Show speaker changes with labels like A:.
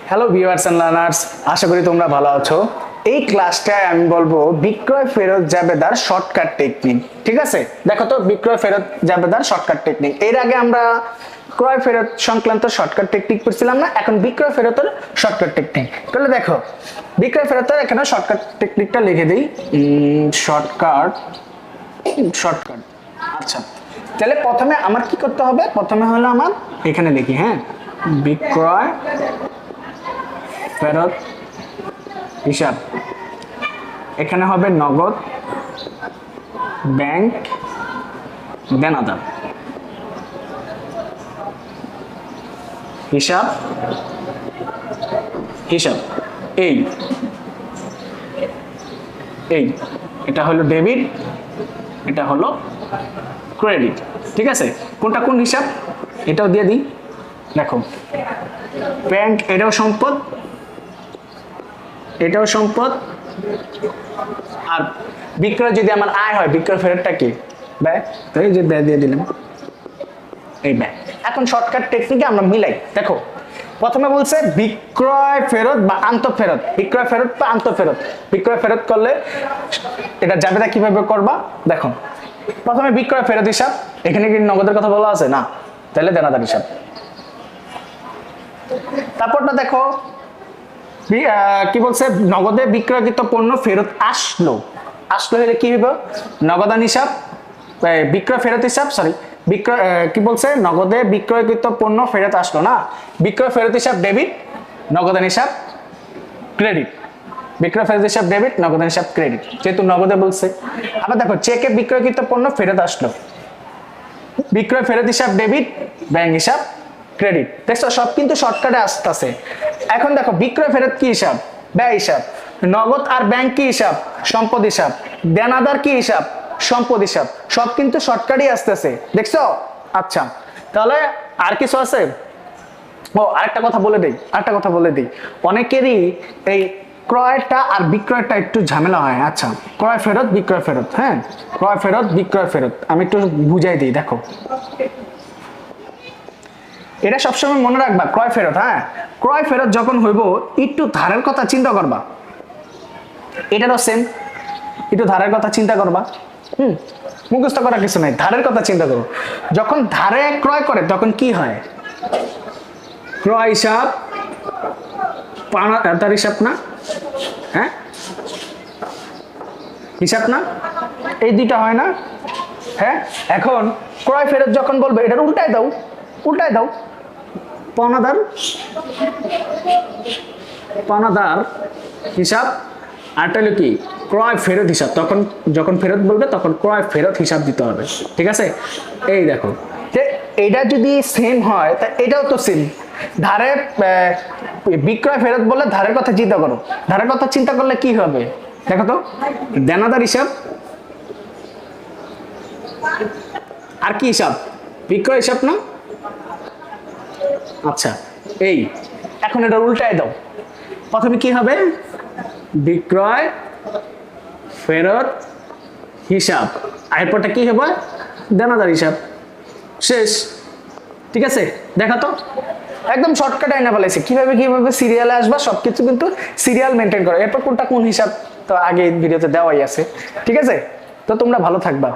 A: Hello viewers and learners, আশা করি তোমরা ভালো আছো। এই ক্লাসটায় আমি বলবো বিক্রয় ফেরত জাবেদার শর্টকাট টেকনিক। ঠিক আছে, দেখো তো বিক্রয় ফেরত জাবেদার শর্টকাট টেকনিক। এর আগে আমরা ক্রয় ফেরত সংক্রান্ত শর্টকাট টেকনিক পড়ছিলাম না, এখন বিক্রয় ফেরতের শর্টকাট টেকনিক। তাহলে দেখো বিক্রয় ফেরতের এখানে শর্টকাট টেকনিকটা লিখে দিই। শর্টকাট। আচ্ছা, তাহলে প্রথমে আমার কি করতে হবে? প্রথমে হলো আমার এখানে লিখি, হ্যাঁ, বিক্রয় ফেরত হিসাব। এখানে হবে নগদ, ব্যাংক, দেনাদার হিসাব। এই এটা হলো ডেবিট, এটা হলো ক্রেডিট। ঠিক আছে, কোনটা কোন হিসাব এটাও দিয়ে দিই। দেখো ব্যাংক এটাও সম্পদ, এটাও সম্পদ। আর বিক্রয় যদি আমার আয় হয়, বিক্রয় ফেরতটা কি? ব্যয়। তো এই যে ব্যয় দিয়ে দিলাম, এই ব্যয়। এখন শর্টকাট টেকনিকে আমরা মিলাই। দেখো প্রথমে বলছে বিক্রয় ফেরত বা আন্তঃফেরত। বিক্রয় ফেরত বা আন্তঃফেরত। বিক্রয় ফেরত করলে এটা জাবেদা কিভাবে করবা? দেখো প্রথমে বিক্রয় ফেরত হিসাব। এখানে কি নগদের কথা বলা আছে? না, তাহলে দেনাদার হিসাব। তারপরটা দেখো কি বলছে, নগদে বিক্রয়কৃত পণ্য ফেরত আসলো। হলে কি হবে? নগদান হিসাব, বিক্রয় ফেরত হিসাব, সরি বিক্রয় কি বলছে, নগদে বিক্রয়কৃত পণ্য ফেরত আসলো না, বিক্রয় ফেরত হিসাব ডেবিট, নগদান হিসাব ক্রেডিট। বিক্রয় ফেরত হিসাব ডেবিট, নগদান হিসাব ক্রেডিট, যেহেতু নগদে বলছে। আবার দেখো চেকে বিক্রয়কৃত পণ্য ফেরত আসলো, বিক্রয় ফেরত হিসাব ডেবিট, ব্যাংক হিসাব ক্রেডিট। দেখছো সব কিন্তু শর্টকাটে আসতেছে। এখন দেখো বিক্রয় ফেরত কি হিসাব? ব্যয় হিসাব। নগদ আর ব্যাংক কি হিসাব? সম্পদ হিসাব। দেনাদার কি হিসাব? সম্পদ হিসাব। সব কিন্তু শর্টকাটই আসতেছে, দেখছো? আচ্ছা, তাহলে আর কিছু আছে? ও আরেকটা কথা বলে দেই, অনেকেরই এই ক্রয়টা আর বিক্রয়টা একটু ঝামেলা হয়। আচ্ছা, ক্রয় ফেরত বিক্রয় ফেরত, হ্যাঁ, ক্রয় ফেরত বিক্রয় ফেরত আমি একটু বুঝাই দিই। দেখো এটা সবসময় মনে রাখবা, ক্রয় ফেরত, হ্যাঁ, ক্রয় ফেরত যখন হইব একটু ধারের কথা চিন্তা করবা। এটারও সেম, একটু ধারের কথা চিন্তা করবা। মুখস্থ করার কিছু নাই, ধারের কথা চিন্তা করো। যখন ধারে ক্রয় করে তখন কি হয়? ক্রয় হিসাব, পাওনাদার হিসাব না, হ্যাঁ, হিসাব না, এই দুইটা হয় না? হ্যাঁ, এখন ক্রয় ফেরত যখন বলবে এটার উল্টায় দাও, পাওনাদার হিসাব। আরটা হলো কি? ক্রয় ফেরত হিসাব। তখন যখন ফেরত বলবে তখন ক্রয় ফেরত হিসাব দিতে হবে। ঠিক আছে, এই দেখো যে এটা যদি সেম হয় তা এটাও তো সেম। ধারে বিক্রয় ফেরত বলে ধারের কথা চিন্তা করো। ধারের কথা চিন্তা করলে কি হবে? দেখো তো, দেনাদার হিসাব আর কি হিসাব? বিক্রয় হিসাব না? আচ্ছা, এই এখন এটা উল্টায় দাও। প্রথমে কি হবে? বিক্রয় ফেরত হিসাব, এরপরটা কি হবে? দেনাদার হিসাব। শেষ। ঠিক আছে, দেখা তো একদম শর্টকাট আইনা বলেছে কিভাবে সিরিয়ালে আসবা। সবকিছু কিন্তু সিরিয়াল মেনটেন করো। এরপর কোনটা কোন হিসাব তো আগে ভিডিওতে দেওয়াই আছে। ঠিক আছে, তো তোমরা ভালো থাকবা।